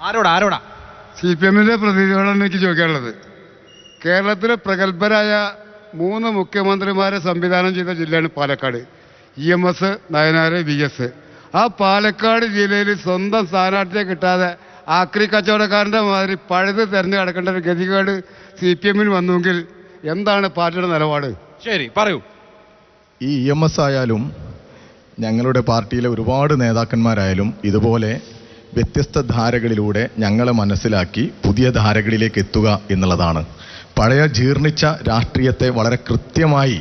ആരോടാ CPM-ന്റെ പ്രതിനിധിയോടാണ് എനിക്ക് ചോദിക്കാനുള്ളത്. കേരളത്തിലെ പ്രഗത്ഭരായ 3 മുഖ്യമന്ത്രിമാരെ സംവിധാനം ചെയ്ത ജില്ലയാണ് പാലക്കാട്. EMS, Nayanar, VS. ആ പാലക്കാട് ജില്ലയിൽ സ്വന്തം സ്ഥാനാർത്ഥിയെ കിട്ടാതെ ആക്രി കച്ചവടക്കാരൻ്റെ മാതിരി പഴുത് തെരഞ്ഞു കിടക്കേണ്ട ഒരു ഗതികേട് CPM-ന് വന്നുവെങ്കിൽ എന്താണ് പാർട്ടിയുടെ നിലപാട്? ശരി, പറയൂ. ഈ EMS ആയാലും ഞങ്ങളുടെ പാർട്ടിയിലെ ഒരുപാട് നേതാക്കന്മാരായാലും ഇതുപോലെ വ്യത്യസ്ത ധാരകളിലൂടെ ഞങ്ങളെ മനസ്സിലാക്കി പുതിയ ധാരകളിലേക്ക് എത്തുക എന്നുള്ളതാണ്. പഴയ ജീർണിച്ച രാഷ്ട്രീയത്തെ വളരെ കൃത്യമായി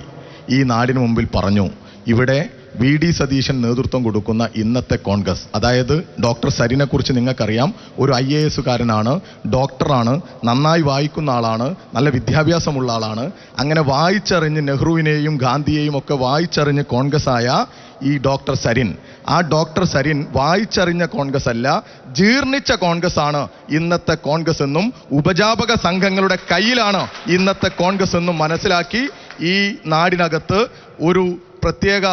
ഈ നാടിന് മുമ്പിൽ പറഞ്ഞു. ഇവിടെ VD സതീശൻ നേതൃത്വം കൊടുക്കുന്ന ഇന്നത്തെ കോൺഗ്രസ്, അതായത് ഡോക്ടർ സരിനെ കുറിച്ച് നിങ്ങൾക്കറിയാം. ഒരു IAS-കാരനാണ്, ഡോക്ടറാണ്, നന്നായി വായിക്കുന്ന ആളാണ്, നല്ല വിദ്യാഭ്യാസമുള്ള ആളാണ്. അങ്ങനെ വായിച്ചറിഞ്ഞ് നെഹ്റുവിനെയും ഗാന്ധിയെയും ഒക്കെ വായിച്ചറിഞ്ഞ് കോൺഗ്രസ് ആയ ഈ ഡോക്ടർ സരിൻ, ആ ഡോക്ടർ സരിൻ വായിച്ചറിഞ്ഞ കോൺഗ്രസ് അല്ല, ജീർണിച്ച കോൺഗ്രസ് ആണ് ഇന്നത്തെ കോൺഗ്രസ് എന്നും ഉപജാപക സംഘങ്ങളുടെ കയ്യിലാണ് ഇന്നത്തെ കോൺഗ്രസ് എന്നും മനസ്സിലാക്കി ഈ നാടിനകത്ത് ഒരു പ്രത്യേക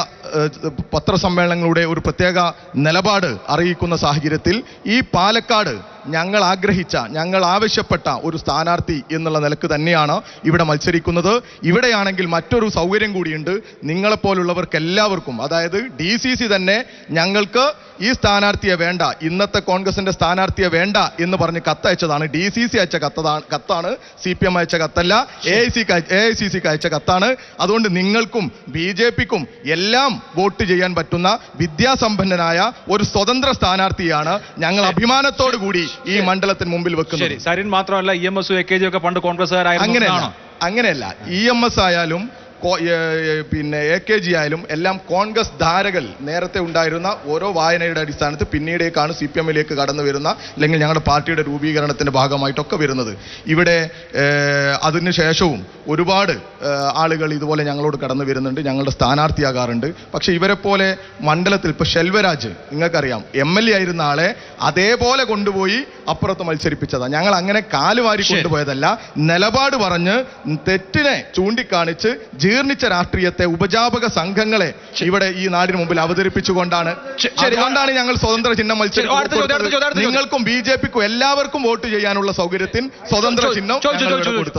പത്രസമ്മേളനങ്ങളുടെ ഒരു പ്രത്യേക നിലപാട് അറിയിക്കുന്ന സാഹചര്യത്തിൽ ഈ പാലക്കാട് ഞങ്ങൾ ആഗ്രഹിച്ച, ഞങ്ങൾ ആവശ്യപ്പെട്ട ഒരു സ്ഥാനാർത്ഥി എന്നുള്ള നിലക്ക് തന്നെയാണ് ഇവിടെ മത്സരിക്കുന്നത്. ഇവിടെയാണെങ്കിൽ മറ്റൊരു സൗകര്യം കൂടിയുണ്ട്. നിങ്ങളെപ്പോലുള്ളവർക്ക് എല്ലാവർക്കും, അതായത് DCC തന്നെ ഞങ്ങൾക്ക് ഈ സ്ഥാനാർത്ഥിയെ വേണ്ട, ഇന്നത്തെ കോൺഗ്രസിന്റെ സ്ഥാനാർത്ഥിയെ വേണ്ട എന്ന് പറഞ്ഞ് കത്തയച്ചതാണ്. DCC അയച്ച കത്താണ്, CPM അയച്ച കത്തല്ല, AICC അയച്ച കത്താണ്. അതുകൊണ്ട് നിങ്ങൾക്കും BJPക്കും എല്ലാം വോട്ട് ചെയ്യാൻ പറ്റുന്ന വിദ്യാസമ്പന്നനായ ഒരു സ്വതന്ത്ര സ്ഥാനാർത്ഥിയാണ് ഞങ്ങൾ അഭിമാനത്തോടു കൂടി ഈ മണ്ഡലത്തിന് മുമ്പിൽ വെക്കുന്നത്. സരിൻ മാത്രമല്ല, EMS, AKG ഒക്കെ പണ്ട് കോൺഗ്രസ്സുകാരായിരുന്നു. അങ്ങനെയല്ല. EMS ആയാലും പിന്നെ AKG ആയാലും എല്ലാം കോൺഗ്രസ് ധാരകൾ നേരത്തെ ഉണ്ടായിരുന്ന ഓരോ വായനയുടെ അടിസ്ഥാനത്തിൽ പിന്നീടേക്കാണ് CPM-ലേക്ക് കടന്നു വരുന്ന, അല്ലെങ്കിൽ ഞങ്ങളുടെ പാർട്ടിയുടെ രൂപീകരണത്തിന്റെ ഭാഗമായിട്ടൊക്കെ വരുന്നത്. ഇവിടെ അതിനുശേഷവും ഒരുപാട് ആളുകൾ ഇതുപോലെ ഞങ്ങളോട് കടന്നു വരുന്നുണ്ട്, ഞങ്ങളുടെ സ്ഥാനാർത്ഥിയാകാറുണ്ട്. പക്ഷെ ഇവരെ പോലെ മണ്ഡലത്തിൽ ഇപ്പോൾ ശെൽവരാജ് നിങ്ങൾക്കറിയാം, MLA ആയിരുന്ന ആളെ അതേപോലെ കൊണ്ടുപോയി അപ്പുറത്ത് മത്സരിപ്പിച്ചതാണ്. ഞങ്ങൾ അങ്ങനെ കാലുവാരി കൊണ്ടുപോയതല്ല, നിലപാട് പറഞ്ഞ് തെറ്റിനെ ചൂണ്ടിക്കാണിച്ച് ജീർണിച്ച രാഷ്ട്രീയത്തെ, ഉപജാപക സംഘങ്ങളെ ഇവിടെ ഈ നാടിന് മുമ്പിൽ അവതരിപ്പിച്ചുകൊണ്ടാണ് ഞങ്ങൾ സ്വതന്ത്ര ചിഹ്നം മത്സരിക്കുന്നത്. നിങ്ങൾക്കും BJPക്കും എല്ലാവർക്കും വോട്ട് ചെയ്യാനുള്ള സൗകര്യത്തിൽ സ്വതന്ത്ര ചിഹ്നം കൊടുത്തത്.